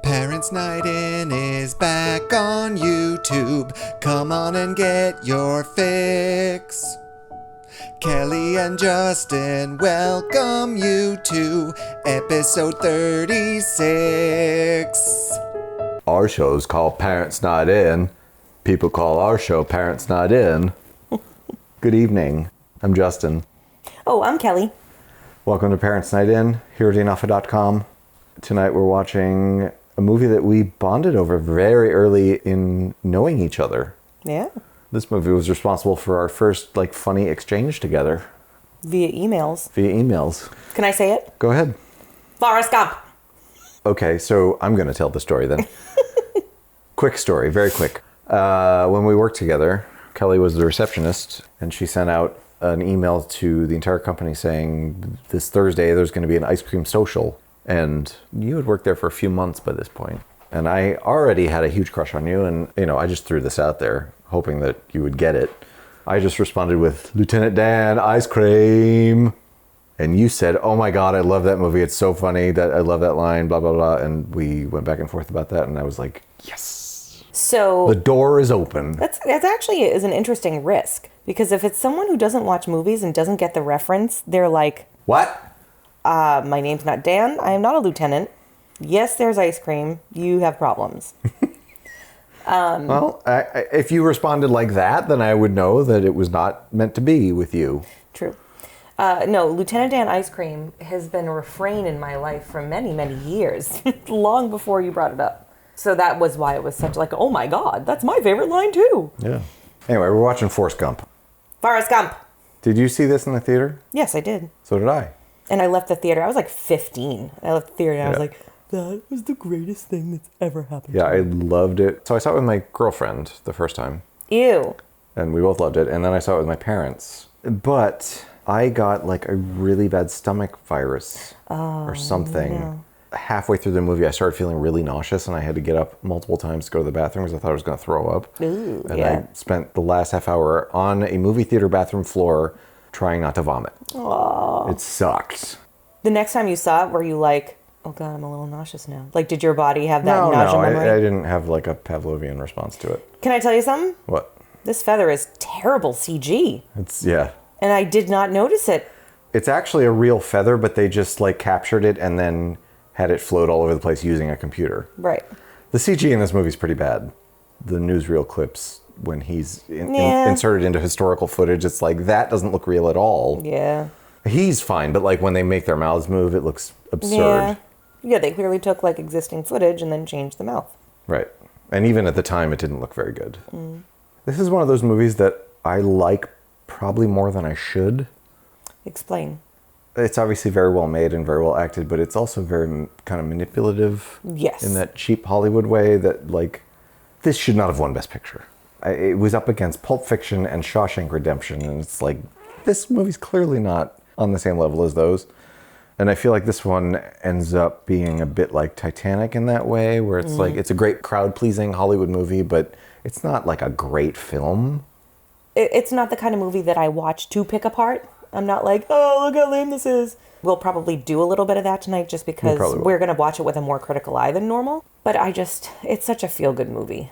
Parents' Night In is back on YouTube. Come on and get your fix. Kelly and Justin welcome you to episode 36. Our show's called Parents Not In. People call our show Parents Not In. Good evening. I'm Justin. Oh, I'm Kelly. Welcome to Parents Night In, here at enough.com. Tonight we're watching a movie that we bonded over very early in knowing each other. Yeah. This movie was responsible for our first, funny exchange together. Via emails. Can I say it? Go ahead. Forrest Gump. Okay, so I'm going to tell the story then. Quick story, very quick. When we worked together, Kelly was the receptionist, and she sent out an email to the entire company saying, this Thursday there's going to be an ice cream social. And you had worked there for a few months by this point. And I already had a huge crush on you, and, I just threw this out there, hoping that you would get it. I just responded with, Lieutenant Dan, ice cream. And you said, oh my God, I love that movie. It's so funny. That I love that line, blah, blah, blah. And we went back and forth about that, and I was like, yes. So the door is open. That's actually is an interesting risk, because if it's someone who doesn't watch movies and doesn't get the reference, they're like, what? My name's not Dan. I am not a lieutenant. Yes, there's ice cream. You have problems. Well, if you responded like that, then I would know that it was not meant to be with you. True. No, Lieutenant Dan ice cream has been a refrain in my life for many, many years, long before you brought it up. So that was why it was such oh my God, that's my favorite line too. Yeah. Anyway, we're watching Forrest Gump. Forrest Gump. Did you see this in the theater? Yes, I did. So did I. And I left the theater. I was 15. I left the theater and I was like, that was the greatest thing that's ever happened to me. I loved it. So I saw it with my girlfriend the first time. Ew. And we both loved it. And then I saw it with my parents. But I got a really bad stomach virus or something. No. Halfway through the movie, I started feeling really nauseous, and I had to get up multiple times to go to the bathroom because I thought I was going to throw up. Ooh, and I spent the last half hour on a movie theater bathroom floor trying not to vomit. Aww. It sucked. The next time you saw it, were you like, oh God, I'm a little nauseous now? Did your body have that nausea memory? I didn't have a Pavlovian response to it. Can I tell you something? What? This feather is terrible CG. Yeah. And I did not notice it. It's actually a real feather, but they just captured it and then had it float all over the place using a computer. Right. The CG in this movie is pretty bad. The newsreel clips, when he's inserted into historical footage, it's that doesn't look real at all. Yeah. He's fine, but when they make their mouths move, it looks absurd. Yeah, they clearly took existing footage and then changed the mouth. Right. And even at the time, it didn't look very good. Mm. This is one of those movies that I like probably more than I should. Explain. It's obviously very well made and very well acted, but it's also very kind of manipulative. Yes. In that cheap Hollywood way that, this should not have won Best Picture. It was up against Pulp Fiction and Shawshank Redemption, and it's this movie's clearly not on the same level as those. And I feel like this one ends up being a bit like Titanic in that way, where it's it's a great crowd-pleasing Hollywood movie, but it's not a great film. It's not the kind of movie that I watch to pick apart. I'm not oh, look how lame this is. We'll probably do a little bit of that tonight just because we're going to watch it with a more critical eye than normal. But it's such a feel-good movie.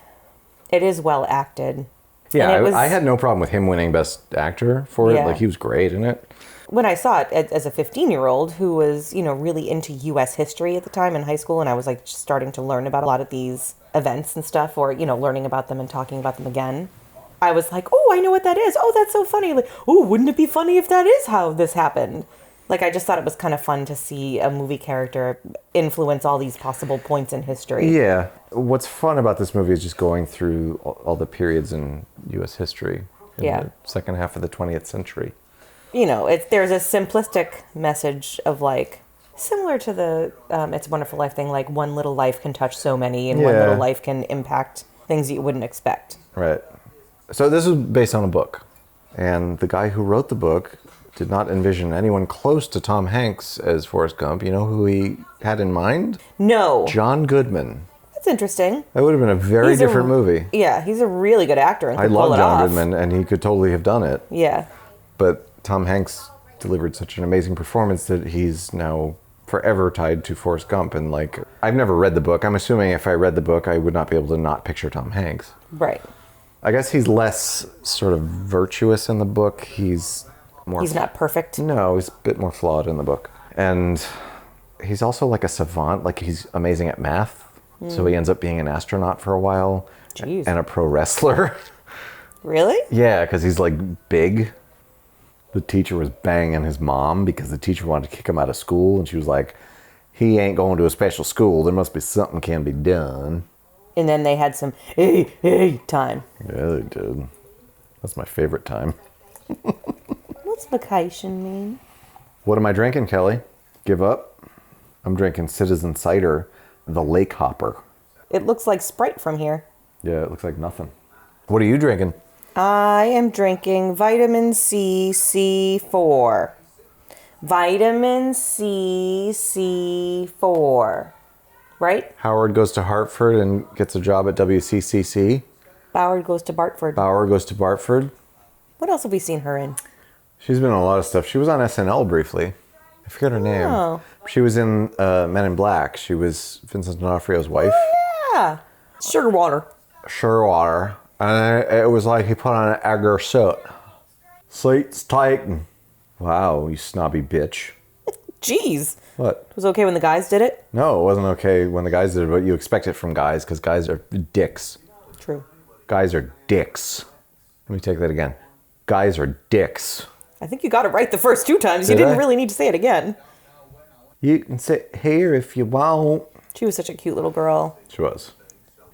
It is well acted. Yeah, I had no problem with him winning Best Actor for it. He was great in it. When I saw it as a 15-year-old who was, really into U.S. history at the time in high school, and I was starting to learn about a lot of these events and stuff, or, learning about them and talking about them again. I was oh, I know what that is. Oh, that's so funny. Oh, wouldn't it be funny if that is how this happened? I just thought it was kind of fun to see a movie character influence all these possible points in history. Yeah. What's fun about this movie is just going through all the periods in U.S. history in the second half of the 20th century. There's a simplistic message of similar to the It's a Wonderful Life thing, one little life can touch so many and one little life can impact things that you wouldn't expect. Right. So this is based on a book, and the guy who wrote the book did not envision anyone close to Tom Hanks as Forrest Gump. You know who he had in mind? No. John Goodman. That's interesting. That would have been a very different movie. Yeah, he's a really good actor and could pull it off. I love John Goodman, and he could totally have done it. Yeah. But Tom Hanks delivered such an amazing performance that he's now forever tied to Forrest Gump. And like, I've never read the book. I'm assuming if I read the book, I would not be able to not picture Tom Hanks. Right. I guess he's less sort of virtuous in the book. He's more... He's not perfect. No, he's a bit more flawed in the book. And he's also like a savant. Like, he's amazing at math. So he ends up being an astronaut for a while. Jeez. And a pro wrestler. Really? Yeah, because he's like big. The teacher was banging his mom because the teacher wanted to kick him out of school. And she was like, he ain't going to a special school. There must be something can be done. And then they had some hey time. Yeah, they did. That's my favorite time. What's vacation mean? What am I drinking, Kelly? Give up? I'm drinking Citizen Cider, the Lake Hopper. It looks like Sprite from here. Yeah, it looks like nothing. What are you drinking? I am drinking vitamin C C4. Vitamin C C4. Right? Howard goes to Hartford and gets a job at WCCC. Bauer goes to Bartford. Bauer goes to Bartford. What else have we seen her in? She's been in a lot of stuff. She was on SNL briefly. I forget her name. Oh. She was in Men in Black. She was Vincent D'Onofrio's wife. Yeah. Sugar water. Surewater. And it was like he put on an agar suit. Seats tighten. Wow, you snobby bitch. Jeez. What? It was okay when the guys did it? No, it wasn't okay when the guys did it, but you expect it from guys because guys are dicks. True. Guys are dicks. Let me take that again. Guys are dicks. I think you got it right the first 2 times. You Did didn't I? really need to say it again. You can sit here if you want. She was such a cute little girl. She was.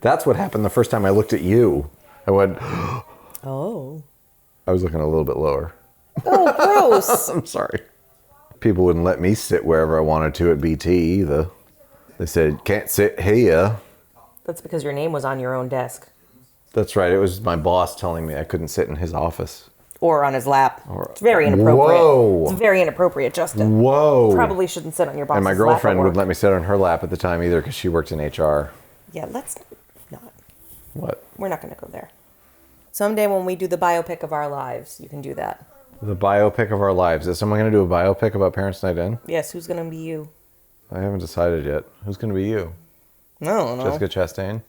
That's what happened the first time I looked at you. I went, Oh. I was looking a little bit lower. Oh, gross. I'm sorry. People wouldn't let me sit wherever I wanted to at BT either. They said, can't sit here. That's because your name was on your own desk. That's right. It was my boss telling me I couldn't sit in his office. Or on his lap. It's very inappropriate. Whoa. It's very inappropriate, Justin. Whoa. Probably shouldn't sit on your boss's And my lap girlfriend at work. wouldn't let me sit on her lap at the time either because she worked in HR. Yeah, let's not. What? We're not going to go there. Someday when we do the biopic of our lives, you can do that. The biopic of our lives. Is someone going to do a biopic about Parents Night In? Yes, who's going to be you? I haven't decided yet. Who's going to be you? I don't know. Jessica Chastain?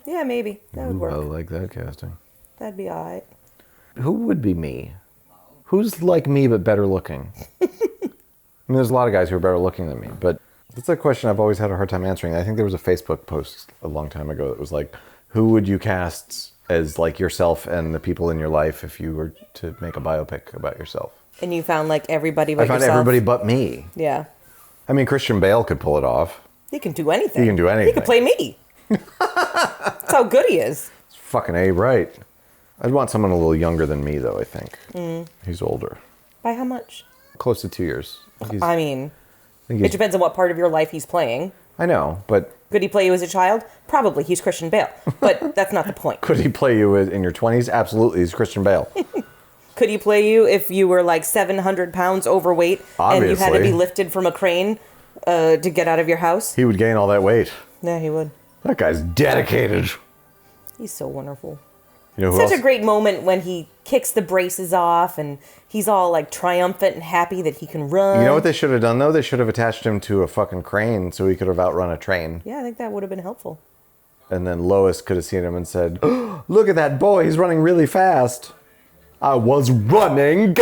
Yeah, maybe. That would Ooh, work. I like that casting. That'd be all right. Who would be me? Who's like me but better looking? I mean, there's a lot of guys who are better looking than me, but that's a question I've always had a hard time answering. I think there was a Facebook post a long time ago that was like, who would you cast as like yourself and the people in your life if you were to make a biopic about yourself? And you found like everybody but I found yourself? everybody but me. Yeah. I mean, Christian Bale could pull it off. He can do anything. He can do anything. He can play me. That's how good he is. It's fucking A right. I'd want someone a little younger than me, though, I think. He's older. By how much? Close to 2 years. I mean, think it he's- depends on what part of your life he's playing. I know, but Could he play you as a child? Probably. He's Christian Bale. But that's not the point. could he play you in your 20s? Absolutely. He's Christian Bale. Could he play you if you were like 700 pounds overweight and you had to be Obviously. lifted from a crane to get out of your house? He would gain all that weight. Yeah, he would. That guy's dedicated. He's so wonderful. You know who Such else? a great moment when he kicks the braces off and he's all like triumphant and happy that he can run. You know what they should have done, though? They should have attached him to a fucking crane so he could have outrun a train. Yeah, I think that would have been helpful. And then Lois could have seen him and said, oh, look at that boy. He's running really fast. I was running.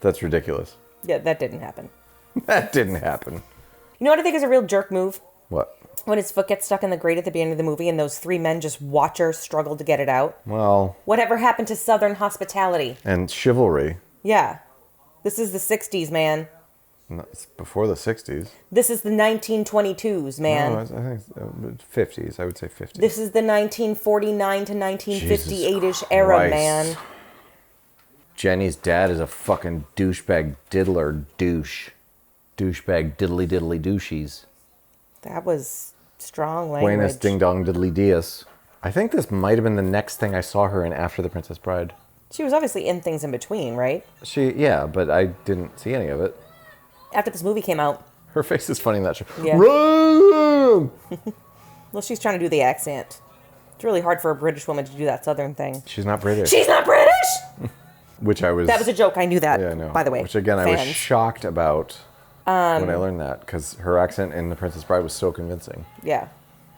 That's ridiculous. Yeah, that didn't happen. That didn't happen. You know what I think is a real jerk move? What? When his foot gets stuck in the grate at the beginning of the movie and those 3 men just watch her struggle to get it out. Well, Whatever happened to Southern hospitality? and chivalry. Yeah. This is the 60s, man. It's before the 60s. This is the 1922s, man. No, I think it's 50s. I would say 50s. This is the 1949 to 1958-ish Jesus era, Christ. man. Jenny's dad is a fucking douchebag diddler douche. Douchebag diddly diddly douchies. That was strong language. Buenas ding dong diddly dias. I think this might have been the next thing I saw her in after The Princess Bride. She was obviously in things in between, right? Yeah, but I didn't see any of it. After this movie came out, Her face is funny in that show. Yeah. Run! well, she's trying to do the accent. It's really hard for a British woman to do that Southern thing. She's not British. She's not British! Which I was... That was a joke. I knew that, Yeah, I know. by the way. Which again, I was Fans. shocked about. when I learned that, because her accent in The Princess Bride was so convincing. Yeah.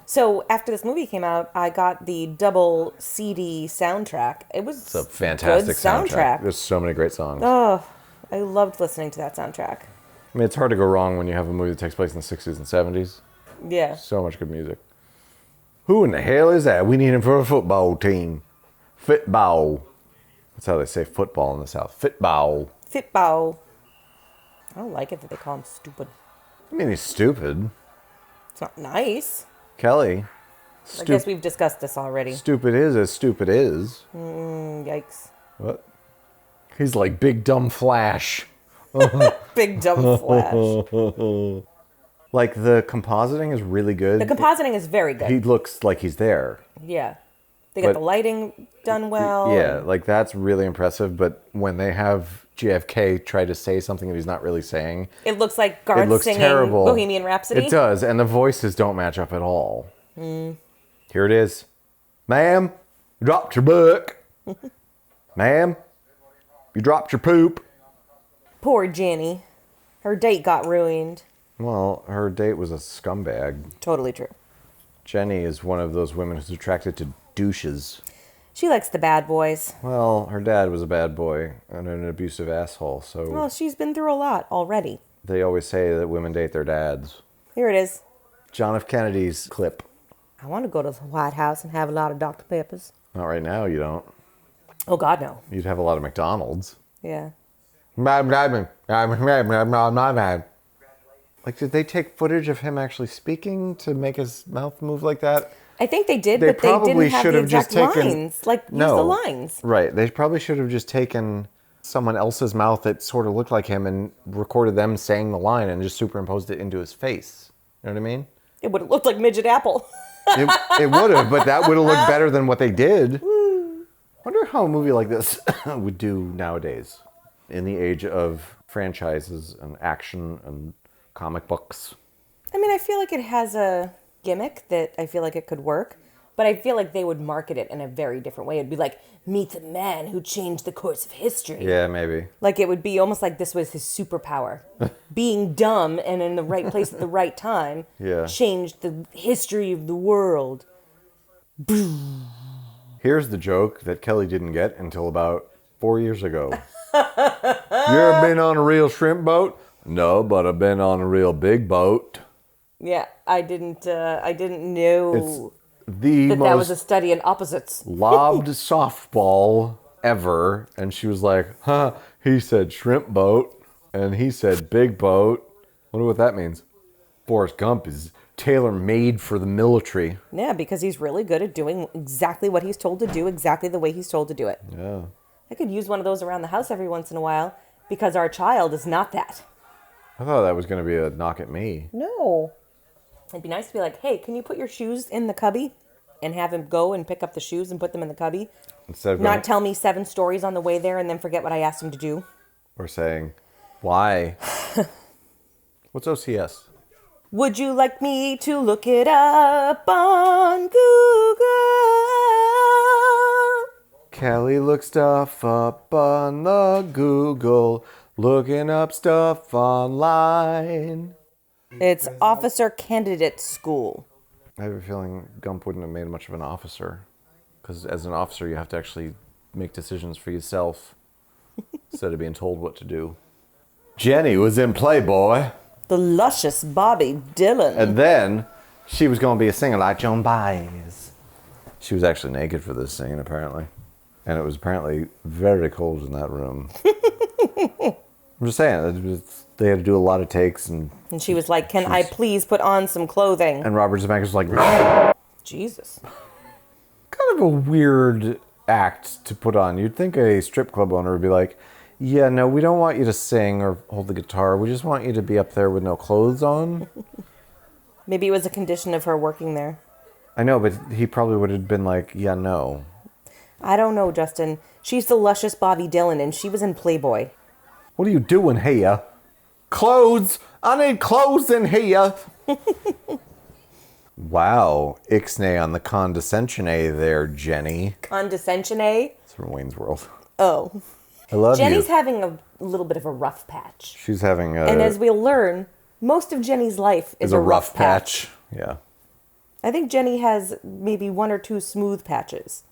So after this movie came out, I got the double CD soundtrack. It's a fantastic good soundtrack. There's so many great songs. Oh, I loved listening to that soundtrack. I mean, it's hard to go wrong when you have a movie that takes place in the 60s and 70s. Yeah. So much good music. Who in the hell is that? We need him for a football team. Football. That's how they say football in the South. Football. Football. I don't like it that they call him stupid. I mean, he's stupid. It's not nice. Kelly. I guess we've discussed this already. Stupid is as stupid is. Yikes. What? He's like Big Dumb Flash. Big dumb Flash. Like, the compositing is really good. The compositing is very good. He looks like he's there. Yeah. They got the lighting done well. Yeah, like, that's really impressive. But when they have JFK try to say something that he's not really saying, it looks like Garth singing terrible. Bohemian Rhapsody. It does, and the voices don't match up at all. Here it is. Ma'am, you dropped your book. Ma'am, you dropped your poop. Poor Jenny. Her date got ruined. Well, her date was a scumbag. Totally true. Jenny is one of those women who's attracted to douches. She likes the bad boys. Well, her dad was a bad boy and an abusive asshole, so... Well, she's been through a lot already. They always say that women date their dads. Here it is. John F. Kennedy's clip. I want to go to the White House and have a lot of Dr. Peppers. Not right now, you don't. Oh, God, no. You'd have a lot of McDonald's. Yeah. Like, did they take footage of him actually speaking to make his mouth move like that? I think they did, They but they probably didn't have should the have just exact taken- lines. Like, use No. the lines. Right. They probably should have just taken someone else's mouth that sort of looked like him and recorded them saying the line and just superimposed it into his face. You know what I mean? It would have looked like Midget Apple. It would have, but that would have looked better than what they did. Wonder how a movie like this would do nowadays in the age of franchises and action and comic books. I mean, I feel like it has a gimmick that I feel like it could work, but I feel like they would market it in a very different way. It'd be like, meet the man who changed the course of history. Yeah, maybe. Like, it would be almost like this was his superpower. Being dumb and in the right place at the right time changed the history of the world. Here's the joke that Kelly didn't get until about 4 years ago. You ever been on a real shrimp boat? No, but I've been on a real big boat. Yeah, I didn't know The that most was a study in opposites. lobbed softball ever. And she was like, he said shrimp boat. And he said big boat. Wonder what that means. Forrest Gump is tailor-made for the military. Yeah, because he's really good at doing exactly what he's told to do, exactly the way he's told to do it. Yeah. I could use one of those around the house every once in a while because our child is not that. I thought that was going to be a knock at me. No. It'd be nice to be like, hey, can you put your shoes in the cubby? And have him go and pick up the shoes and put them in the cubby. Instead of Not tell me 7 stories on the way there and then forget what I asked him to do. Or saying, why? What's OCS? Would you like me to look it up on Google? Kelly looks stuff up on the Google, looking up stuff online. It's Officer Candidate School. I have a feeling Gump wouldn't have made much of an officer. Because as an officer, you have to actually make decisions for yourself instead of being told what to do. Jenny was in Playboy. The luscious Bobby Dylan. And then she was going to be a singer like Joan Baez. She was actually naked for this scene, apparently. And it was apparently very cold in that room. I'm just saying, they had to do a lot of takes. And she was like, can I please put on some clothing? And Robert Zemeckis was like, Jesus. kind of a weird act to put on. You'd think a strip club owner would be like, yeah, no, we don't want you to sing or hold the guitar. We just want you to be up there with no clothes on. Maybe it was a condition of her working there. I know, but he probably would have been like, yeah, no. I don't know, Justin. She's the luscious Bobby Dylan, and she was in Playboy. What are you doing here? Clothes! I need clothes in here! Wow. Ixnay on the condescension there, Jenny. Condescension, eh? It's from Wayne's World. Oh. I love Jenny's you. having a a little bit of a rough patch. She's having a... And as we'll learn, most of Jenny's life is a rough patch. Yeah. I think Jenny has maybe 1 or 2 smooth patches.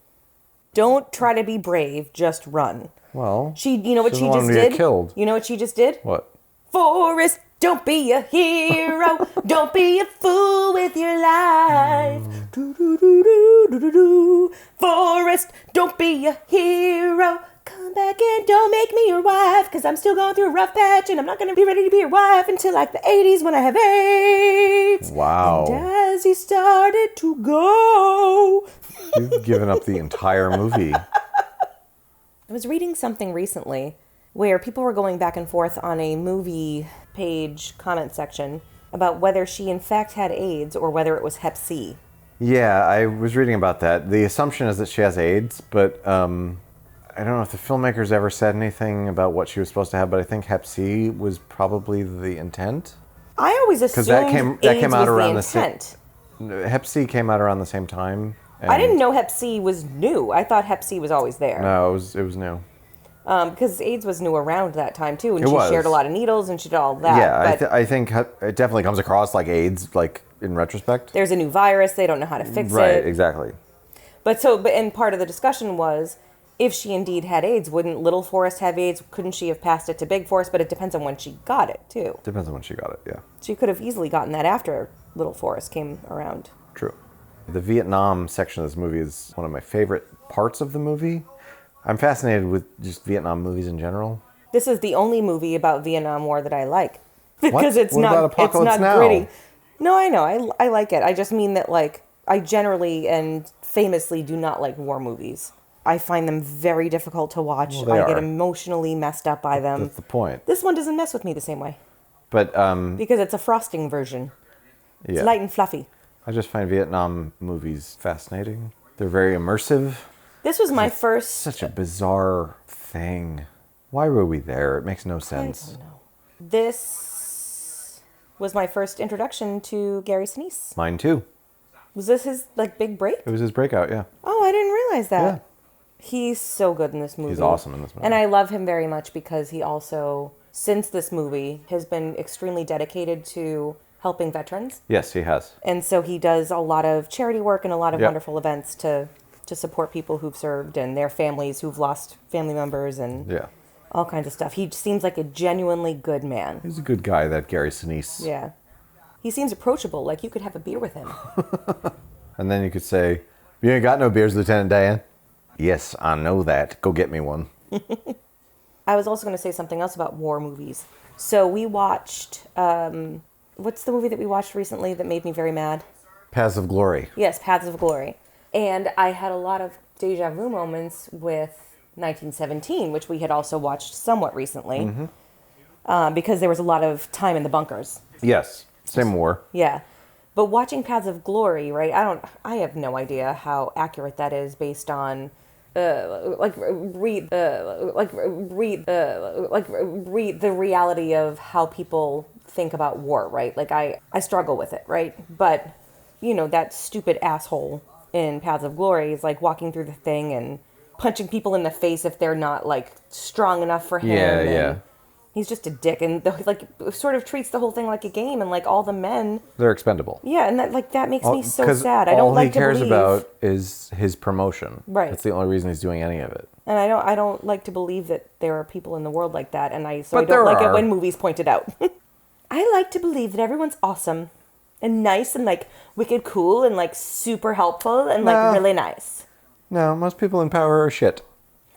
Don't try to be brave, just run. Well, you know what she just did? Killed. You know what she just did? What? Forrest, don't be a hero. Don't be a fool with your life. Do-do-do-do-do-do-do. Forrest, don't be a hero. Come back and don't make me your wife, because I'm still going through a rough patch and I'm not going to be ready to be your wife until like the 80s when I have AIDS. Wow. And as he started to go. You've given up the entire movie. I was reading something recently where people were going back and forth on a movie page comment section about whether she in fact had AIDS or whether it was Hep C. Yeah, I was reading about that. The assumption is that she has AIDS, but I don't know if the filmmakers ever said anything about what she was supposed to have, but I think Hep C was probably the intent. I always assumed that AIDS came out was around the intent. Hep C came out around the same time. I didn't know Hep C was new. I thought Hep C was always there. No, it was new. Because AIDS was new around that time too, and It she was. shared a lot of needles and she did all that. Yeah, but I think it definitely comes across like AIDS, like in retrospect. there's a new virus; they don't know how to fix Right, it. exactly. But and part of the discussion was, if she indeed had AIDS, wouldn't Little Forrest have AIDS? Couldn't she have passed it to Big Forrest? But it depends on when she got it too. Depends on when she got it, yeah. She could have easily gotten that after Little Forrest came around. True. The Vietnam section of this movie is one of my favorite parts of the movie. I'm fascinated with just Vietnam movies in general. This is the only movie about Vietnam War that I like. Because What about Apocalypse Now? Gritty. No, I know. I like it. I just mean that, like, I generally and famously do not like war movies. I find them very difficult to watch. Well, they I get are. emotionally messed up by them. That's the point. This one doesn't mess with me the same way. But, Because it's a frosting version. yeah. It's light and fluffy. I just find Vietnam movies fascinating. They're very immersive. This was my first... Such a bizarre thing. Why were we there? It makes no I sense. don't know. This was my first introduction to Gary Sinise. Mine too. Was this his, like, big break? It was his breakout, yeah. Oh, I didn't realize that. Yeah. He's so good in this movie. He's awesome in this movie. And I love him very much because he also, since this movie, has been extremely dedicated to helping veterans. Yes, he has. And so he does a lot of charity work and a lot of Yep. wonderful events to support people who've served and their families who've lost family members and Yeah. all kinds of stuff. He seems like a genuinely good man. He's a good guy, that Gary Sinise. Yeah. He seems approachable, like you could have a beer with him. And then you could say, "You ain't got no beers, Lieutenant Dan." "Yes, I know that. Go get me one." I was also going to say something else about war movies. So we watched, what's the movie that we watched recently that made me very mad? Paths of Glory. Yes, Paths of Glory. And I had a lot of deja vu moments with 1917, which we had also watched somewhat recently, because there was a lot of time in the bunkers. Yes, same war. Yeah. But watching Paths of Glory, right? I have no idea how accurate that is based on read the reality of how people think about war, right? Like I struggle with it, right? But you know, that stupid asshole in Paths of Glory is like walking through the thing and punching people in the face if they're not like strong enough for him. Yeah, and yeah. He's just a dick and like sort of treats the whole thing like a game, and like all the men. They're expendable. Yeah, and that makes me so 'Cause sad. I don't like to all he cares believe, about is his promotion. Right. That's the only reason he's doing any of it. and I don't like to believe that there are people in the world like that, and I But don't like there it when are. movies point it out. I like to believe that everyone's awesome and nice and like wicked cool and like super helpful and like No. really nice. No, most people in power are shit.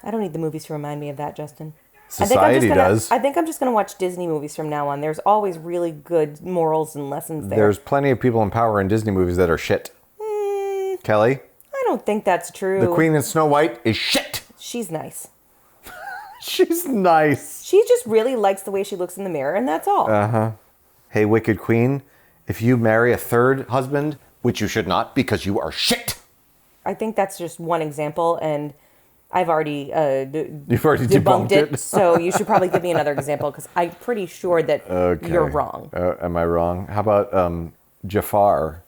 I don't need the movies to remind me of that, Justin. Society does. I think I'm just gonna watch Disney movies from now on. There's always really good morals and lessons there. There's plenty of people in power in Disney movies that are shit. Kelly, I don't think that's true. the Queen in Snow White is shit. She's nice. She's nice. She just really likes the way she looks in the mirror, and that's all. Hey, Wicked Queen, if you marry a third husband, which you should not because you are shit. I think that's just one example, and I've already You've already debunked it. So you should probably give me another example because I'm pretty sure that you're wrong. Am I wrong? How about Jafar?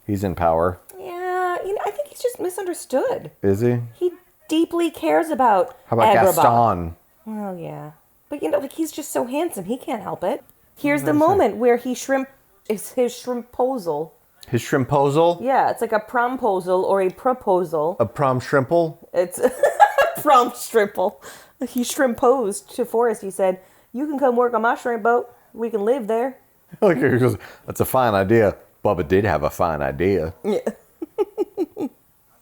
He's in power. Yeah, I think he's just misunderstood. Is he? He deeply cares about How about Agrabah. Gaston? Well, yeah. But, like, he's just so handsome. He can't help it. Here's the moment where his shrimposal. His shrimposal? Yeah, it's like a promposal or a proposal. A prom shrimple? It's prom shrimple. He shrimposed to Forrest. He said, "You can come work on my shrimp boat. We can live there." Like, he goes, that's a fine idea. Bubba did have a fine idea. Yeah.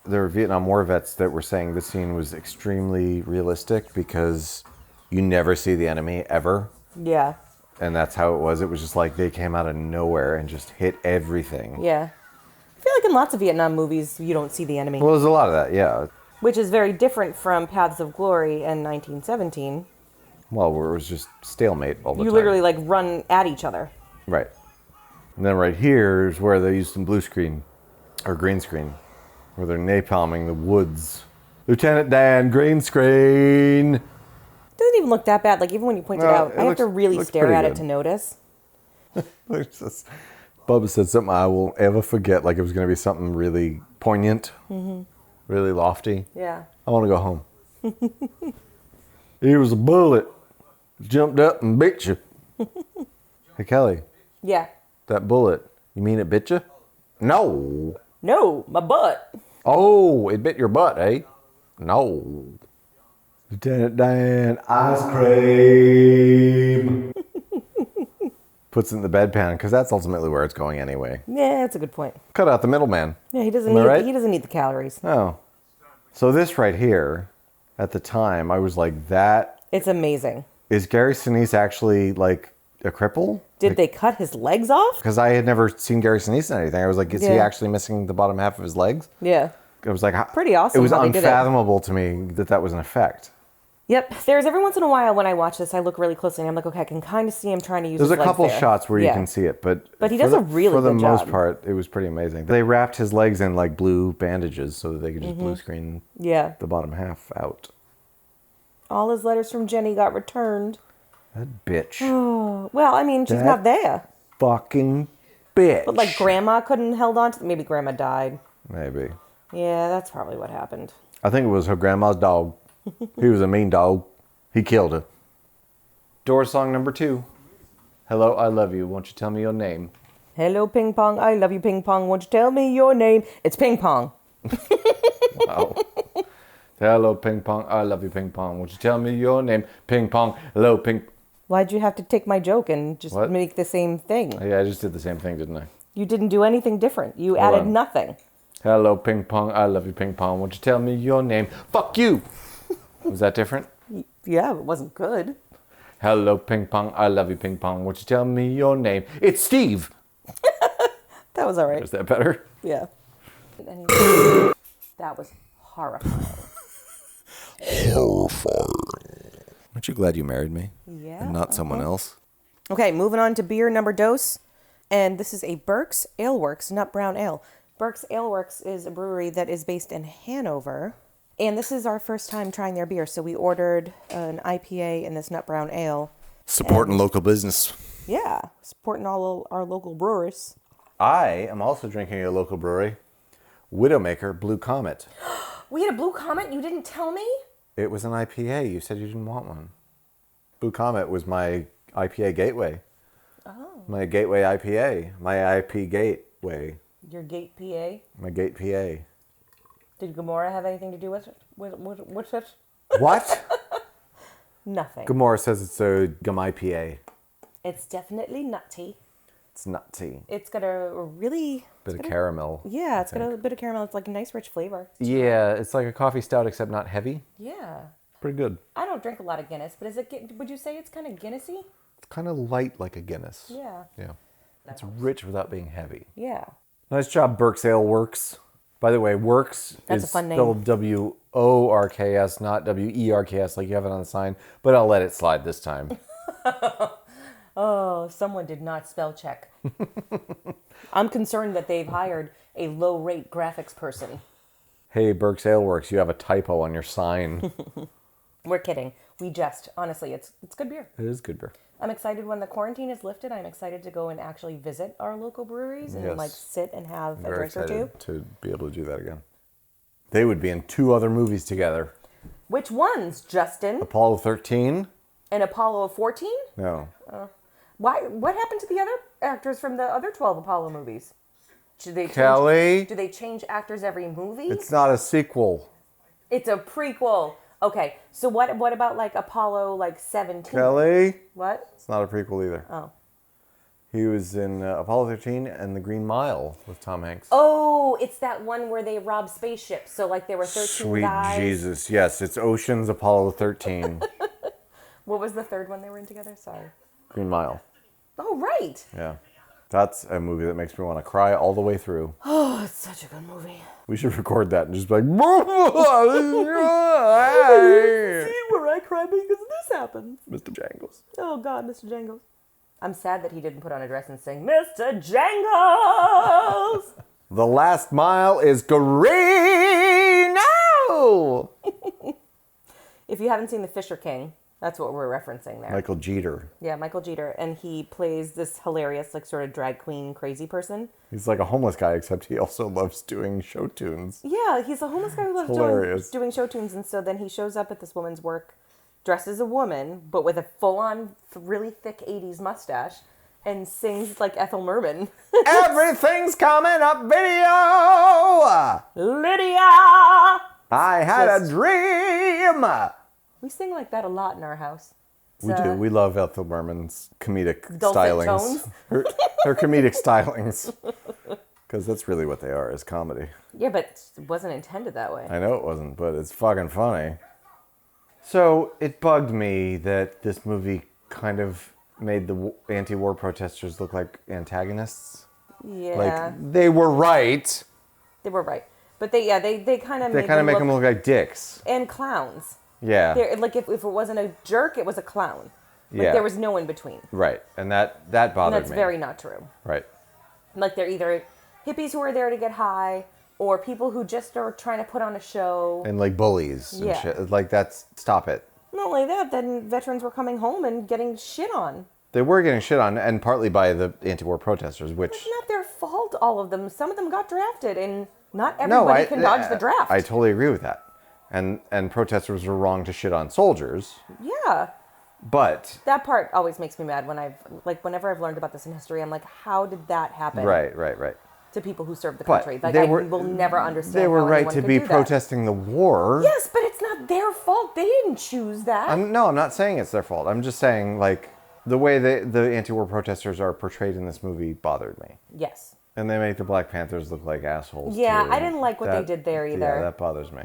There were Vietnam War vets that were saying this scene was extremely realistic because you never see the enemy ever. Yeah. And that's how it was. It was just like they came out of nowhere and just hit everything. Yeah. I feel like in lots of Vietnam movies, you don't see the enemy. Well, there's a lot of that, yeah. Which is very different from Paths of Glory and 1917. Well, where it was just stalemate all the time. You literally, like, run at each other. Right. And then right here is where they used some blue screen, or green screen, where they're napalming the woods. Lieutenant Dan, green screen. Doesn't even look that bad. Like, even when you point it out, I have to really stare at it to notice. Bubba said something I won't ever forget, like it was going to be something really poignant, really lofty. Yeah. I want to go home. Here was a bullet. Jumped up and bit you. Hey, Kelly, Yeah. that bullet, you mean it bit you? No. No, my butt. Oh, it bit your butt, eh? No. Lieutenant Dan, ice cream. Puts it in the bedpan because that's ultimately where it's going anyway. Yeah, that's a good point. Cut out the middleman. Yeah, he doesn't Am I need right? he doesn't need the calories. Oh. So this right here, at the time, I was like, that It's amazing. is Gary Sinise actually like a cripple? Did they cut his legs off? Because I had never seen Gary Sinise in anything. I was like, is he Yeah. actually missing the bottom half of his legs? Yeah. It was like Pretty awesome It was how they did it. unfathomable to me that that was an effect. Yep. There's every once in a while when I watch this, I look really closely and I'm like, okay, I can kind of see him trying to use There's his a legs couple there. shots where you Yeah. can see it, but But he does a really for the good most job. part, it was pretty amazing. They wrapped his legs in like blue bandages so that they could just blue screen Yeah. the bottom half out. All his letters from Jenny got returned. That bitch. Well, I mean, she's That- not there. Fucking bitch. But like grandma couldn't held on to maybe grandma died. Maybe. Yeah, that's probably what happened. I think it was her grandma's dog. He was a mean dog. He killed her. Door song number 2. Hello, I love you. Won't you tell me your name? Hello, Ping Pong. I love you, Ping Pong. Won't you tell me your name? It's Ping Pong. Wow. Hello, Ping Pong. I love you, Ping Pong. Won't you tell me your name? Ping Pong. Hello, Ping. Why'd you have to take my joke and just What? make the same thing? Yeah, I just did the same thing, didn't I? You didn't do anything different. You Hold added on. nothing. Hello, Ping Pong. I love you, Ping Pong. Won't you tell me your name? Fuck you. Was that different? Yeah, it wasn't good. Hello, Ping Pong. I love you, Ping Pong. Won't you tell me your name? It's Steve. That was all right. Is that better? Yeah. That was horrifying. Aren't you glad you married me? Yeah. And not someone else? Okay, moving on to beer number dose. And this is a Burke's Ale Works Nut Brown Ale. Burke's Ale Works is a brewery that is based in Hanover. And this is our first time trying their beer. So we ordered an IPA and this Nut Brown Ale. Supporting local business. Yeah, supporting all our local brewers. I am also drinking a local brewery, Widowmaker Blue Comet. We had a Blue Comet? You didn't tell me? It was an IPA. You said you didn't want one. Blue Comet was my IPA gateway. Oh. My gateway IPA. My IP gateway. Your gate PA? My gate PA. Did Gamora have anything to do with it? What's it? What? Nothing. Gamora says it's a gum IPA. It's definitely nutty. It's nutty. It's got a really... Bit of caramel. Yeah, it's I got a think. bit of caramel. It's like a nice rich flavor. Yeah, it's like a coffee stout except not heavy. Yeah. Pretty good. I don't drink a lot of Guinness, but would you say it's kind of Guinnessy? It's kind of light like a Guinness. Yeah. Yeah. It's rich without being heavy. Yeah. Nice job, Burke's Ale Works. By the way, Works That's is a fun name. spelled W-O-R-K-S, not W-E-R-K-S like you have it on the sign, but I'll let it slide this time. Oh, someone did not spell check. I'm concerned that they've hired a low-rate graphics person. Hey, Burke's Ale Works, you have a typo on your sign. We're kidding. We jest. Honestly, it's good beer. It is good beer. I'm excited when the quarantine is lifted. I'm excited to go and actually visit our local breweries and Yes. like sit and have a Very drink or two. excited to be able to do that again. They would be in 2 other movies together. Which ones, Justin? Apollo 13 And Apollo 14? No. Why? What happened to the other actors from the other 12 Apollo movies? Should they Kelly? Do they change actors every movie? It's not a sequel. It's a prequel. Okay, so what about like Apollo 17? Kelly? What? It's not a prequel either. Oh. He was in Apollo 13 and The Green Mile with Tom Hanks. Oh, it's that one where they rob spaceships. So like there were 13 Sweet guys. Jesus. Yes, it's Ocean's Apollo 13. What was the third one they were in together? Sorry. Green Mile. Oh, right. Yeah. That's a movie that makes me want to cry all the way through. Oh, it's such a good movie. We should record that and just be like, see where I cry because this happens. Mr. Jangles. Oh, God, Mr. Jangles. I'm sad that he didn't put on a dress and sing, Mr. Jangles! The last mile is green. No! If you haven't seen The Fisher King, that's what we're referencing there. Michael Jeter. Yeah, Michael Jeter. And he plays this hilarious, like, sort of drag queen crazy person. He's like a homeless guy, except he also loves doing show tunes. Yeah, he's a homeless guy who loves doing show tunes. And so then he shows up at this woman's work dressed as a woman, but with a full-on, really thick 80s mustache, and sings like Ethel Merman. Everything's coming up video! Lydia! I had a dream! We sing like that a lot in our house. We do. We love Ethel Merman's comedic Dulcet stylings. tones. Her comedic stylings. Because that's really what they are, is comedy. Yeah, but it wasn't intended that way. I know it wasn't, but it's fucking funny. So it bugged me that this movie kind of made the anti-war protesters look like antagonists. Yeah. Like, they were right. They were right. But they kind of They kind of make them look like dicks. And clowns. Yeah. Like, if it wasn't a jerk, it was a clown. Like, Yeah. there was no in between. Right. And that And bothered that's me. very not true. Right. Like, they're either hippies who are there to get high, or people who just are trying to put on a show. And like bullies and Yeah. shit. Like, stop it. Not only that, then veterans were coming home and getting shit on. They were getting shit on, and partly by the anti-war protesters, which... It's not their fault, all of them. Some of them got drafted, and not everybody can dodge the draft. I totally agree with that. And protesters were wrong to shit on soldiers, Yeah. but... That part always makes me mad whenever I've learned about this in history, I'm like, how did that happen? Right. To people who served the But country. Like, they I were- will never understand They were how right anyone to could be do that. protesting the war. Yes, but it's not their fault. They didn't choose that. I'm not saying it's their fault. I'm just saying, like, the way the anti-war protesters are portrayed in this movie bothered me. Yes. And they make the Black Panthers look like assholes, Yeah, too. I didn't like what they did there either. Yeah, that bothers me.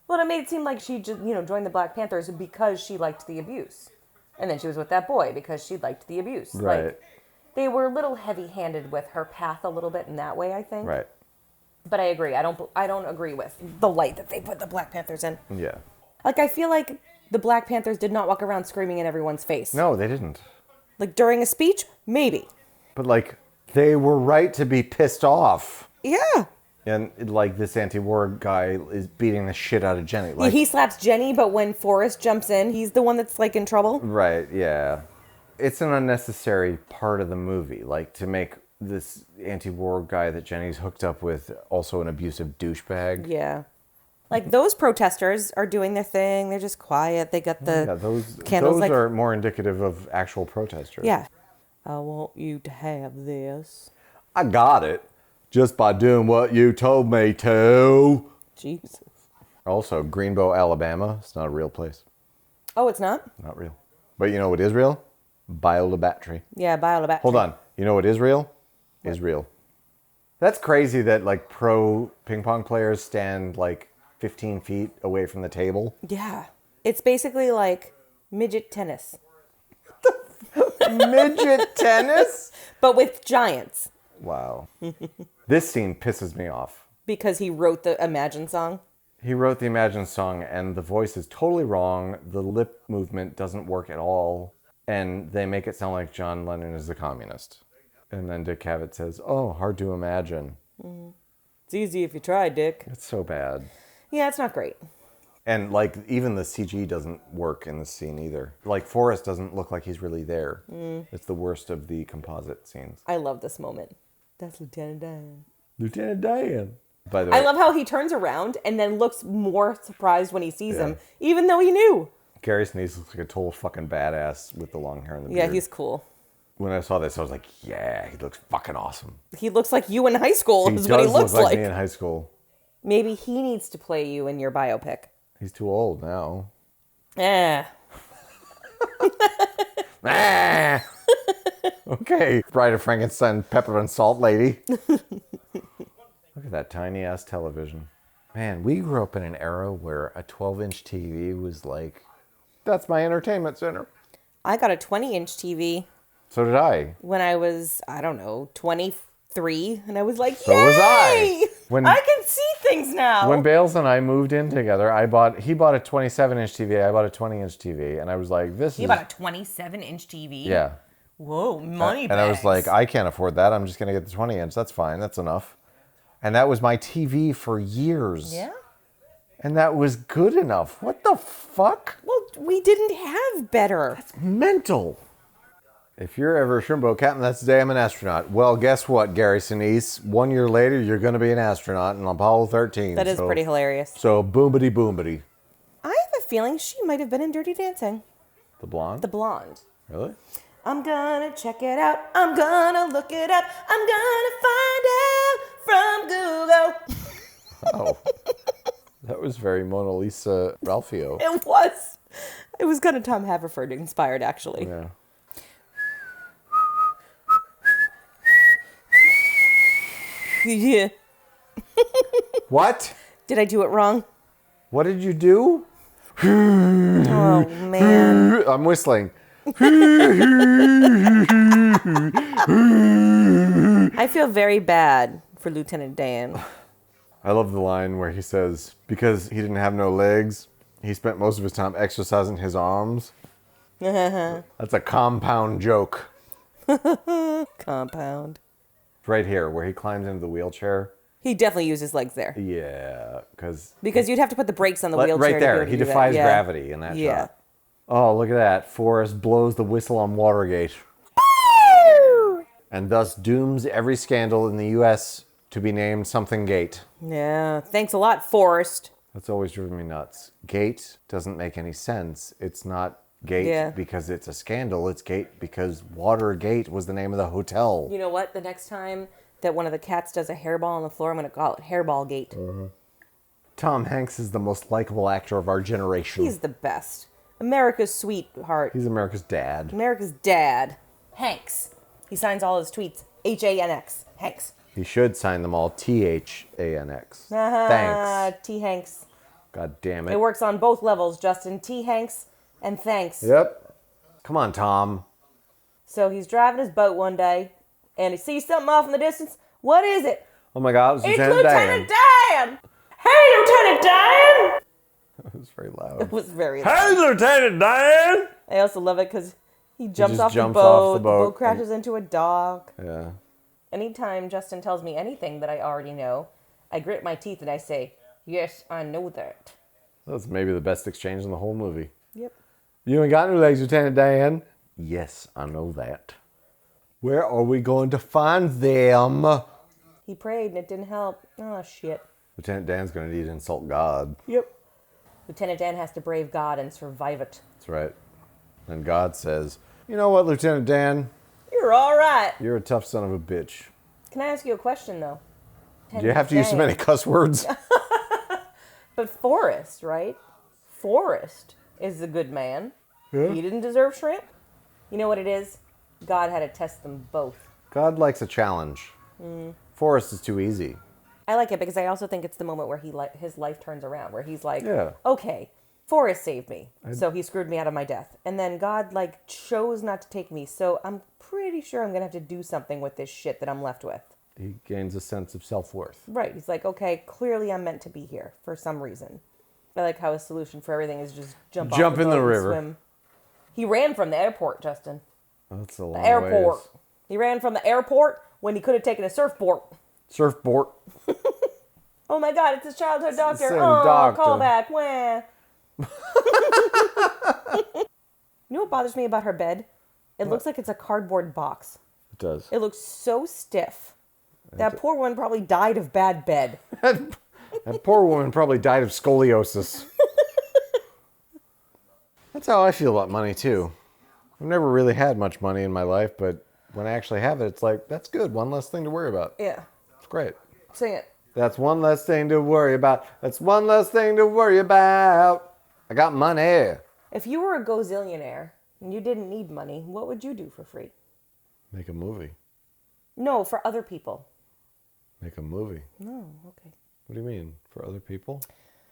Well, it made it seem like she just, joined the Black Panthers because she liked the abuse. And then she was with that boy because she liked the abuse. Right. Like, they were a little heavy-handed with her path a little bit in that way, I think. Right. But I agree. I don't agree with the light that they put the Black Panthers in. Yeah. Like, I feel like the Black Panthers did not walk around screaming in everyone's face. No, they didn't. Like, during a speech? Maybe. But, like, they were right to be pissed off. Yeah. And, like, this anti-war guy is beating the shit out of Jenny. Like, He slaps Jenny, but when Forrest jumps in, he's the one that's, like, in trouble. right, yeah. It's an unnecessary part of the movie, like, to make this anti-war guy that Jenny's hooked up with also an abusive douchebag. Yeah. Like, those protesters are doing their thing. They're just quiet. They got the candles. Those are more indicative of actual protesters. Yeah. I want you to have this. I got it just by doing what you told me to. Jesus. Also, Greenbow, Alabama. It's not a real place. Oh, it's not? Not real. But you know what is real? Biola Battery. Yeah, Biola. Hold on. You know what is real? Is real. That's crazy that, like, pro ping pong players stand, like, 15 feet away from the table. Yeah. It's basically like midget tennis. Midget tennis? But with giants. Wow. This scene pisses me off. Because he wrote the Imagine song? He wrote the Imagine song, and the voice is totally wrong. The lip movement doesn't work at all. And they make it sound like John Lennon is a communist. And then Dick Cavett says, oh, hard to imagine. It's easy if you try, Dick. It's so bad. Yeah, it's not great. And, like, even the CG doesn't work in this scene either. Like, Forrest doesn't look like he's really there. It's the worst of the composite scenes. I love this moment. That's Lieutenant Dan. Lieutenant Dan. By the way, I love how he turns around and then looks more surprised when he sees him, even though he knew. Gary Sinise looks like a total fucking badass with the long hair and the beard. Yeah, he's cool. When I saw this, I was like, yeah, he looks fucking awesome. He looks like you in high school He is does what he look looks like like. me in high school. Maybe he needs to play you in your biopic. He's too old now. Eh. Ah! Okay. Bride of Frankenstein, pepper and salt lady. Look at that tiny ass television. Man, we grew up in an era where a 12-inch TV was like, that's my entertainment center. I got a 20-inch TV So did I. when I was, I don't know, 23. And I was like, So was I. yay! When- I can see things now. When Bales and I moved in together, he bought a 27-inch TV, I bought a 20-inch TV, and I was like, this You is... bought a 27-inch TV? Yeah. Whoa, money And I was bags. like, I can't afford that. I'm just going to get the 20-inch. That's fine. That's enough. And that was my TV for years. Yeah? And that was good enough. What the fuck? Well, we didn't have better. Mental. If you're ever a shrimp boat captain, that's the day I'm an astronaut. Well, guess what, Gary Sinise? 1 year later, you're going to be an astronaut in Apollo 13. That is pretty hilarious. So, boomity boomity. I have a feeling she might have been in Dirty Dancing. The blonde? The blonde. Really? I'm gonna check it out. I'm gonna look it up. I'm gonna find out from Google. Oh. That was very Mona Lisa Ralphio. It was. It was kind of Tom Haverford inspired, actually. Yeah. Yeah. What? Did I do it wrong? What did you do? Oh, man. I'm whistling. I feel very bad for Lieutenant Dan. I love the line where he says, because he didn't have no legs, he spent most of his time exercising his arms. That's a compound joke. Compound. Right here, where he climbs into the wheelchair. He definitely used his legs there. Yeah, because Because you'd have to put the brakes on the wheelchair. right to there, be able to he do that. defies Yeah. gravity in that Yeah. shot. Oh, look at that. Forrest blows the whistle on Watergate. And thus dooms every scandal in the U.S. to be named something Gate. Yeah. Thanks a lot, Forrest. That's always driven me nuts. Gate doesn't make any sense. It's not Gate Yeah. because it's a scandal. It's Gate because Watergate was the name of the hotel. You know what? The next time that one of the cats does a hairball on the floor, I'm going to call it Hairball Gate. Tom Hanks is the most likable actor of our generation. He's the best. America's sweetheart. He's America's dad. America's dad. Hanks. He signs all his tweets. H-A-N-X. Hanks. He should sign them all T-H-A-N-X. Ah, Thanks. T. Hanks. God damn it. It works on both levels, Justin. T. Hanks and thanks. Yep. Come on, Tom. So he's driving his boat one day, and he sees something off in the distance. What is it? Oh my God, it's It's Lieutenant Lieutenant Dan. Dan! Hey, Lieutenant Dan! It was very loud. It was very Hey, Lieutenant Dan! I also love it because he jumps just off jumps the boat. off the The boat boat crashes into a dock. Yeah. Anytime Justin tells me anything that I already know, I grit my teeth and I say, yes, I know that. That's maybe the best exchange in the whole movie. Yep. You ain't got no legs, Lieutenant Dan. Yes, I know that. Where are we going to find them? He prayed and it didn't help. Oh, shit. Lieutenant Dan's going to need to insult God. Yep. Lieutenant Dan has to brave God and survive it. That's right. And God says, you know what, Lieutenant Dan? You're all right. You're a tough son of a bitch. Can I ask you a question, though? Do you have to use so many cuss words? But Forrest, right? Forrest is a good man. Yeah. He didn't deserve shrimp. You know what it is? God had to test them both. God likes a challenge. Forrest is too easy. I like it because I also think it's the moment where his life turns around, where he's like, Yeah. okay, Forrest saved me, so he screwed me out of my death. And then God, chose not to take me, so I'm pretty sure I'm going to have to do something with this shit that I'm left with. He gains a sense of self-worth. Right. He's like, okay, clearly I'm meant to be here for some reason. I like how his solution for everything is just jump off Jump the in the boat and river. swim. He ran from the airport, Justin. That's a long The airport. ways. He ran from the airport when he could have taken a surfboard. Surfboard. Oh my God, it's his childhood doctor. same Oh, doctor. call back. Wah. You know what bothers me about her bed? It looks like it's a cardboard box. It does. It looks so stiff. That poor woman probably died of bad bed. That poor woman probably died of scoliosis. That's how I feel about money, too. I've never really had much money in my life, but when I actually have it, it's like, that's good. One less thing to worry about. Yeah. It's great. Sing it. That's one less thing to worry about. That's one less thing to worry about. I got money. If you were a gazillionaire and you didn't need money, what would you do for free? Make a movie. No, for other people. Make a movie. No, okay. What do you mean? For other people?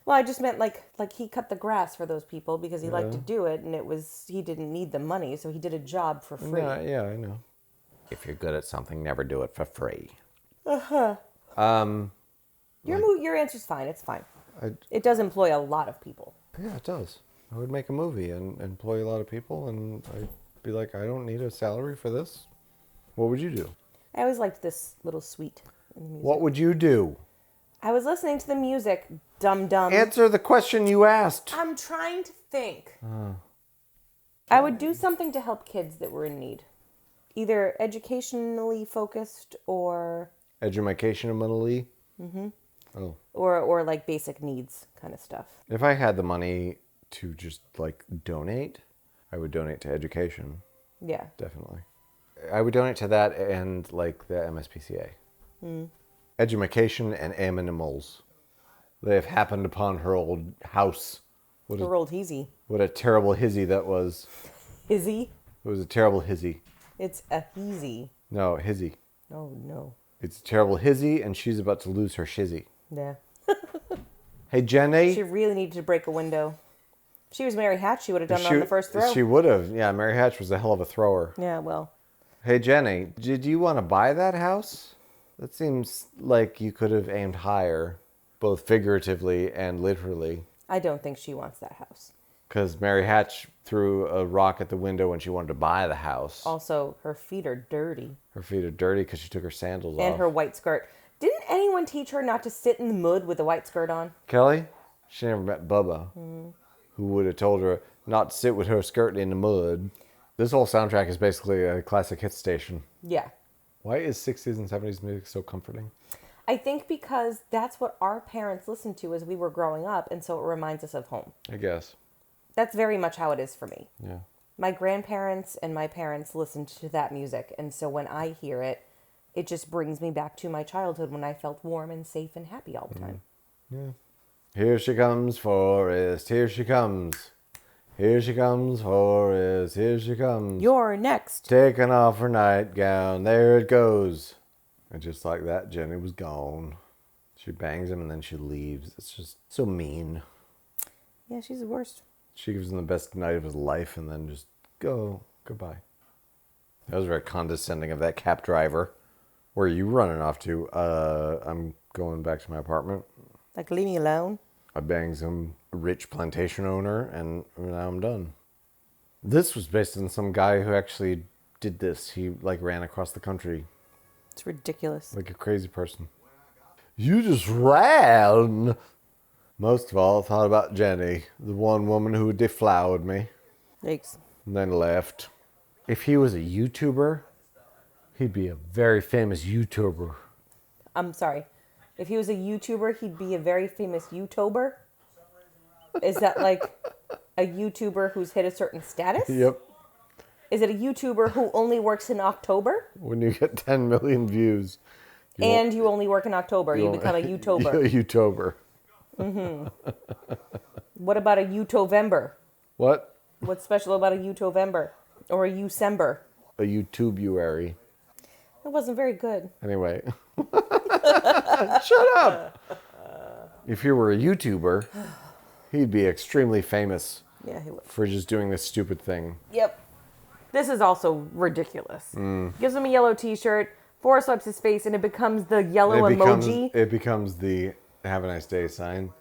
Well, I just meant like he cut the grass for those people because he liked to Yeah. do it, and he didn't need the money, so he did a job for free. Yeah, I know. If you're good at something, never do it for free. Your answer's fine. It's fine. It does employ a lot of people. Yeah, it does. I would make a movie and employ a lot of people, and I'd be like, I don't need a salary for this. What would you do? I always liked this little suite in the music. What would you do? I was listening to the music, dum. Answer the question you asked. I'm trying to think. I would do something to help kids that were in need. Either educationally focused or... Edumacationally? Mm-hmm. Oh. Or like basic needs kind of stuff. If I had the money to just, like, donate, I would donate to education. Yeah. Definitely. I would donate to that and, like, the MSPCA. Edumacation and animals. They have happened upon her old house. Her old hizzy. What a terrible hizzy that was. Hizzy? It was a terrible hizzy. It's a hizzy. No, hizzy. Oh, no. It's a terrible hizzy, and she's about to lose her shizzy. Yeah. Hey, Jenny. She really needed to break a window. If she was Mary Hatch, she would have done it on the first throw. She would have. Yeah, Mary Hatch was a hell of a thrower. Yeah, well. Hey, Jenny, did you want to buy that house? That seems like you could have aimed higher, both figuratively and literally. I don't think she wants that house. Because Mary Hatch threw a rock at the window when she wanted to buy the house. Also, her feet are dirty. Her feet are dirty because she took her sandals off. And her white skirt. Didn't anyone teach her not to sit in the mud with a white skirt on? Kelly? She never met Bubba, who would have told her not to sit with her skirt in the mud. This whole soundtrack is basically a classic hit station. Yeah. Why is 60s and 70s music so comforting? I think because that's what our parents listened to as we were growing up, and so it reminds us of home. I guess. That's very much how it is for me. Yeah. My grandparents and my parents listened to that music, and so when I hear it, it just brings me back to my childhood when I felt warm and safe and happy all the time. Yeah. Here she comes, Forrest. Here she comes. Here she comes, Forrest. Here she comes. You're next. Taking off her nightgown. There it goes. And just like that, Jenny was gone. She bangs him and then she leaves. It's just so mean. Yeah, she's the worst. She gives him the best night of his life and then just goodbye. That was very condescending of that cab driver. Where are you running off to? I'm going back to my apartment. Like, leave me alone. I banged some rich plantation owner and now I'm done. This was based on some guy who actually did this. He like ran across the country. It's ridiculous. Like a crazy person. You just ran! Most of all, I thought about Jenny, the one woman who deflowered me. Yikes. And then left. If he was a YouTuber, he'd be a very famous YouTuber. I'm sorry. If he was a YouTuber, he'd be a very famous YouTuber? Is that like a YouTuber who's hit a certain status? Yep. Is it a YouTuber who only works in October? When you get 10 million views. You only work in October. You become a YouTuber. A YouTuber. What about a YouTovember? What? What's special about a YouTovember? Or a Usember? A YouTubuary. It wasn't very good. Anyway. Shut up! If he were a YouTuber, he'd be extremely famous. Yeah, he would. For just doing this stupid thing. Yep. This is also ridiculous. Gives him a yellow t-shirt, Forrest wipes his face, and it becomes the yellow emoji. It becomes the have a nice day sign.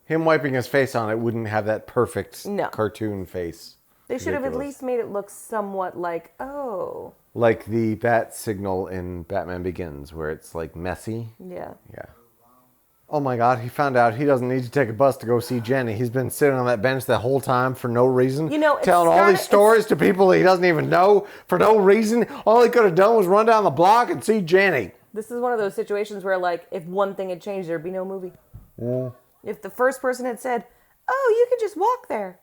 Him wiping his face on it wouldn't have that perfect cartoon face. They should have at least made it look somewhat like, oh. Like the bat signal in Batman Begins, where it's like messy. Yeah. Yeah. Oh my God, he found out he doesn't need to take a bus to go see Jenny. He's been sitting on that bench the whole time for no reason. You know, telling all these stories to people he doesn't even know for no reason. All he could have done was run down the block and see Jenny. This is one of those situations where, like, if one thing had changed, there'd be no movie. Yeah. If the first person had said, oh, you could just walk there.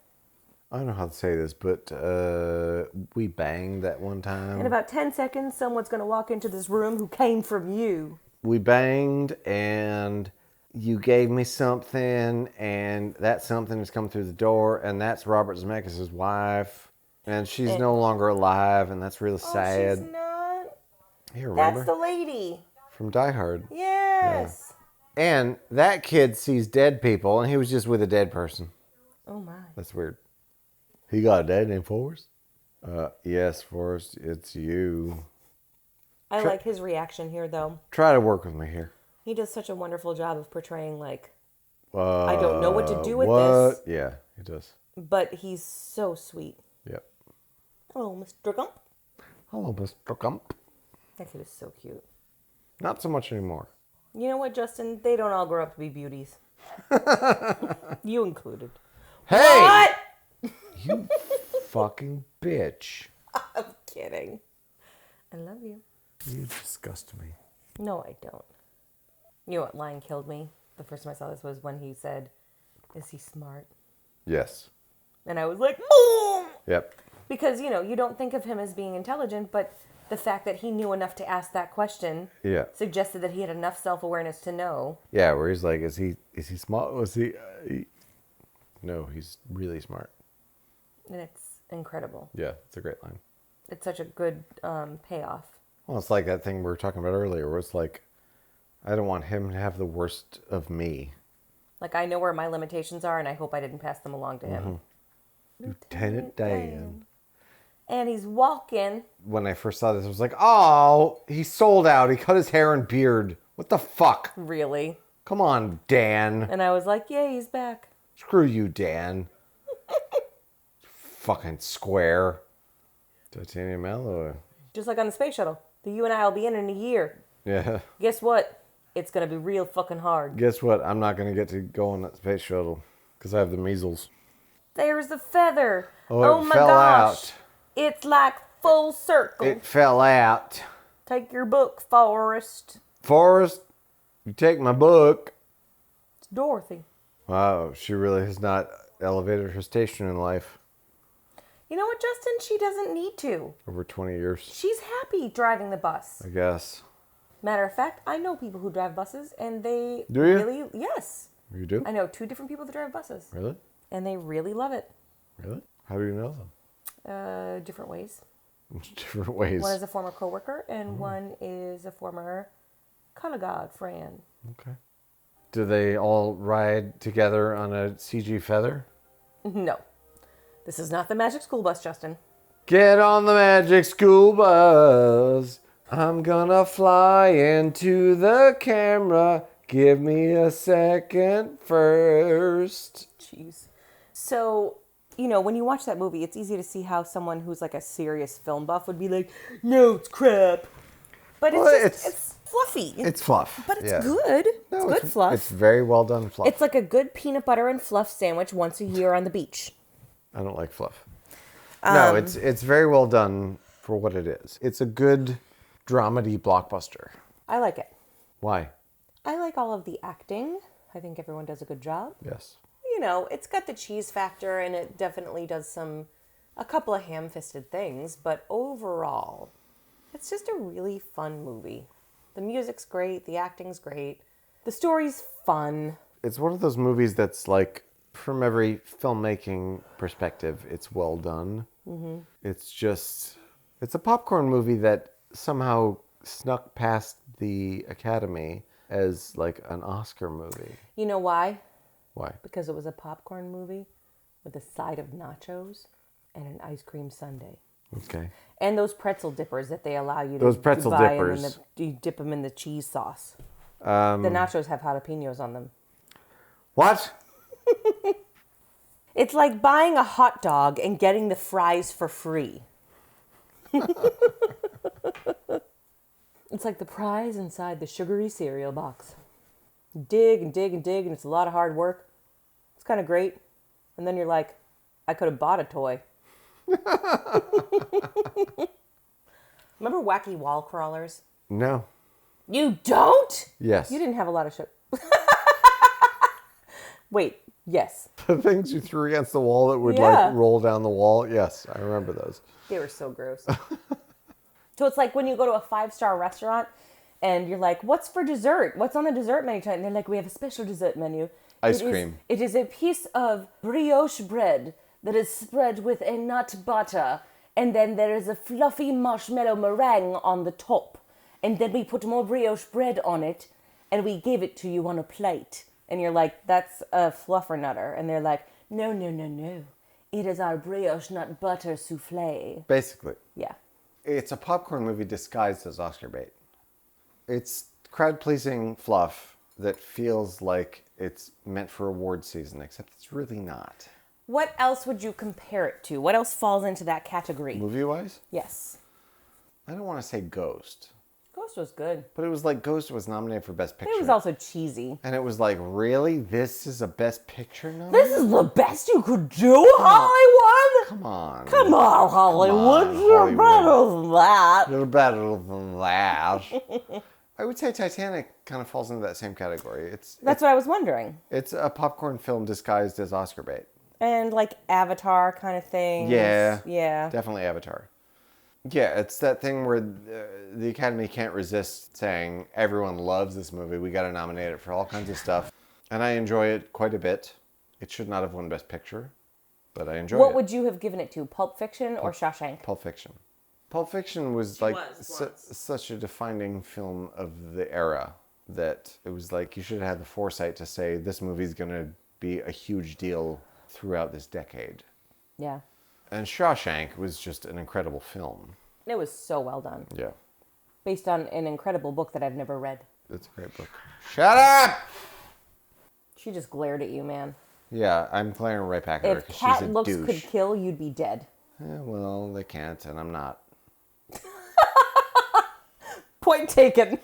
I don't know how to say this, but we banged that one time. In about 10 seconds, someone's going to walk into this room who came from you. We banged, and you gave me something, and that something has come through the door, and that's Robert Zemeckis' wife, and she's no longer alive, and that's really sad. She's not. You remember? That's the lady. From Die Hard. Yes. Yeah. And that kid sees dead people, and he was just with a dead person. Oh, my. That's weird. He got a dad named Forrest? Yes, Forrest, it's you. I like his reaction here, though. Try to work with me here. He does such a wonderful job of portraying, like, I don't know what to do with this. Yeah, he does. But he's so sweet. Yep. Hello, Mr. Gump. Hello, Mr. Gump. That kid is so cute. Not so much anymore. You know what, Justin? They don't all grow up to be beauties. You included. Hey! What? You fucking bitch. I'm kidding. I love you. You disgust me. No, I don't. You know what line killed me? The first time I saw this was when he said, "Is he smart?" Yes. And I was like, boom! Yep. Because, you know, you don't think of him as being intelligent, but the fact that he knew enough to ask that question suggested that he had enough self-awareness to know. Yeah, where he's like, is he smart? Was he... No, he's really smart. And it's incredible. Yeah, it's a great line. It's such a good payoff. Well, it's like that thing we were talking about earlier, where it's like, I don't want him to have the worst of me. Like, I know where my limitations are, and I hope I didn't pass them along to him. Lieutenant Dan. And he's walking. When I first saw this, I was like, oh, he sold out. He cut his hair and beard. What the fuck? Really? Come on, Dan. And I was like, yay, he's back. Screw you, Dan. Fucking square. Titanium alloy. Just like on the space shuttle. The you and I will be in a year. Yeah. Guess what? It's going to be real fucking hard. Guess what? I'm not going to get to go on that space shuttle because I have the measles. There's the feather. Oh, it my fell gosh. out. It's like full circle. It fell out. Take your book, Forrest. Forrest, you take my book. It's Dorothy. Wow, she really has not elevated her station in life. You know what, Justin? She doesn't need to. Over 20 years. She's happy driving the bus. I guess. Matter of fact, I know people who drive buses, and they Do you? really... Yes. You do? I know 2 different people that drive buses. Really? And they really love it. Really? How do you know them? Different ways. Different ways. One is a former coworker, and one is a former colleague friend. Okay. Do they all ride together on a CG feather? No. This is not the Magic School Bus, Justin. Get on the magic school bus. I'm gonna fly into the camera. Give me a second first. Jeez. So, you know, when you watch that movie, it's easy to see how someone who's like a serious film buff would be like, no, it's crap. But it's fluffy. It's fluff. But it's good. No, it's good fluff. It's very well done fluff. It's like a good peanut butter and fluff sandwich once a year on the beach. I don't like fluff. No, it's very well done for what it is. It's a good dramedy blockbuster. I like it. Why? I like all of the acting. I think everyone does a good job. Yes. You know, it's got the cheese factor, and it definitely does a couple of ham-fisted things, but overall, it's just a really fun movie. The music's great, the acting's great, the story's fun. It's one of those movies that's like, from every filmmaking perspective, it's well done. Mm-hmm. It's a popcorn movie that somehow snuck past the Academy as like an Oscar movie. You know why? Why? Because it was a popcorn movie with a side of nachos and an ice cream sundae. Okay. And those pretzel dippers that they allow you to Those pretzel buy, dippers. and then you dip them in the cheese sauce. The nachos have jalapenos on them. What? It's like buying a hot dog and getting the fries for free. It's like the prize inside the sugary cereal box. Dig and dig and dig, and it's a lot of hard work. It's kind of great. And then you're like, I could have bought a toy. Remember wacky wall crawlers? No. You don't? Yes. You didn't have a lot of sugar. Wait, Yes. The things you threw against the wall that would Yeah. like roll down the wall. Yes, I remember those. They were so gross. So it's like when you go to a 5-star restaurant and you're like, what's for dessert? What's on the dessert menu tonight? And they're like, we have a special dessert menu. Ice cream. It is a piece of brioche bread that is spread with a nut butter. And then there is a fluffy marshmallow meringue on the top. And then we put more brioche bread on it. And we give it to you on a plate. And you're like, that's a fluffernutter. And they're like, no. It is our brioche nut butter souffle. Basically. Yeah. It's a popcorn movie disguised as Oscar bait. It's crowd-pleasing fluff that feels like it's meant for award season, except it's really not. What else would you compare it to? What else falls into that category? Movie-wise? Yes. I don't want to say Ghost. Ghost was good. But it was like Ghost was nominated for Best Picture. It was also cheesy. And it was like, really? This is a Best Picture nominee? This is the best you could do, Hollywood? Come on. Come on, Hollywood. You're better than that. You're better than that. I would say Titanic kind of falls into that same category. That's what I was wondering. It's a popcorn film disguised as Oscar bait. And like Avatar kind of thing. Yeah. Yeah. Definitely Avatar. Yeah, it's that thing where the Academy can't resist saying everyone loves this movie. We got to nominate it for all kinds of stuff. And I enjoy it quite a bit. It should not have won Best Picture, but I enjoy it. What would you have given it to? Pulp Fiction or Shawshank? Pulp Fiction. Pulp Fiction was such a defining film of the era that it was like you should have had the foresight to say this movie's going to be a huge deal throughout this decade. Yeah. And Shawshank was just an incredible film. It was so well done. Yeah. Based on an incredible book that I've never read. It's a great book. Shut up! She just glared at you, man. Yeah, I'm glaring right back at her If because she's a cat looks douche. could kill, you'd be dead. Yeah, well, they can't, and I'm not. Point taken.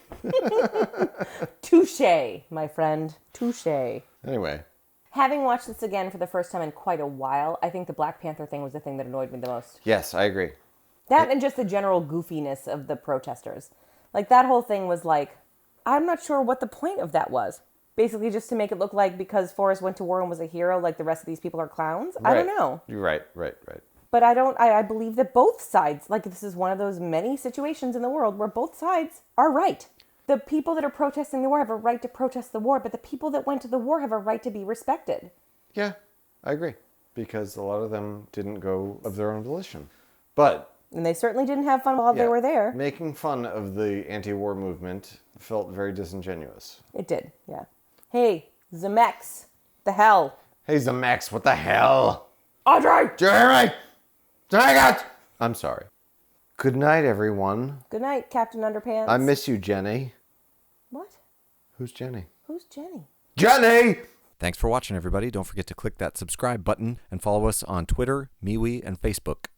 Touche, my friend. Touche. Anyway. Having watched this again for the first time in quite a while, I think the Black Panther thing was the thing that annoyed me the most. Yes, I agree. That and just the general goofiness of the protesters. Like, that whole thing was like, I'm not sure what the point of that was. Basically just to make it look like because Forrest went to war and was a hero, like the rest of these people are clowns? Right. I don't know. You're right. But I believe that both sides, like this is one of those many situations in the world where both sides are right. The people that are protesting the war have a right to protest the war, but the people that went to the war have a right to be respected. Yeah, I agree. Because a lot of them didn't go of their own volition. But... And they certainly didn't have fun while they were there. Making fun of the anti-war movement felt very disingenuous. It did, yeah. Hey, Zemeckis, the hell? Hey, Zemeckis, what the hell? Audrey! Do you hear me? Zemeckis! I'm sorry. Good night, everyone. Good night, Captain Underpants. I miss you, Jenny. What? Who's Jenny? Who's Jenny? Jenny! Thanks for watching, everybody. Don't forget to click that subscribe button and follow us on Twitter, MeWe, and Facebook.